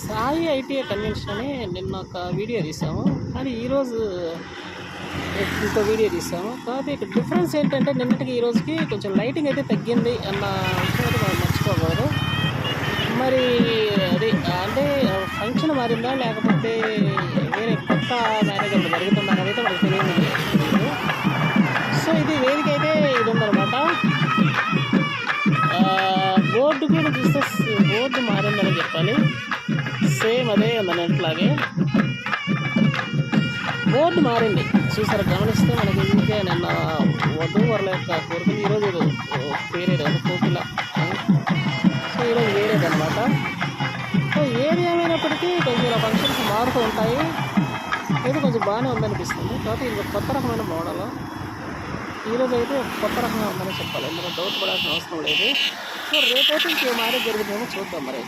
Sai ITI convention అని నిన్న ఒక వీడియో తీసాము. కానీ ఈరోజు ఇంకో వీడియో తీసాము. కాకపోతే ఇక్కడ డిఫరెన్స్ ఏంటంటే నిన్నటికి ఈ రోజుకి కొంచెం లైటింగ్ అయితే తగ్గింది అన్న విషయం అయితే మనం మర్చిపోకూడదు. మరి అది అంటే ఫంక్షన్ మారిందా లేకపోతే వేరే కొత్త మేనేజర్లు జరుగుతున్నారని అయితే మనకు తెలియదు. సో ఇది వేదిక అయితే ఇది ఉందన్నమాట. బోర్డు కూడా చూస్తే బోర్డు మారిందని చెప్పాలి. సేమ్ అదే ఉందన్నట్లాగే బోర్డు మారింది. చూసారా, గమనిస్తే మనకి ఇంకే నిన్న వధూవరుల యొక్క కోరికలు ఈరోజు వేరేది కోకిల. సో ఈరోజు వేరేదన్నమాట. సో ఏది ఏమైనప్పటికీ కొంచెం ఇలా ఫంక్షన్స్ మారుతూ ఉంటాయి. ఏదో కొంచెం బాగానే ఉందనిపిస్తుంది. కాబట్టి ఇది కొత్త రకమైన మోడల్. ఈరోజు అయితే కొత్త రకంగా ఉందని చెప్పాలి. ఇందులో డౌట్ పడాల్సిన అవసరం లేదు. సో రేపైతే ఇంకే మ్యారేజ్ జరుగుతుందేమో చూద్దాం మరి.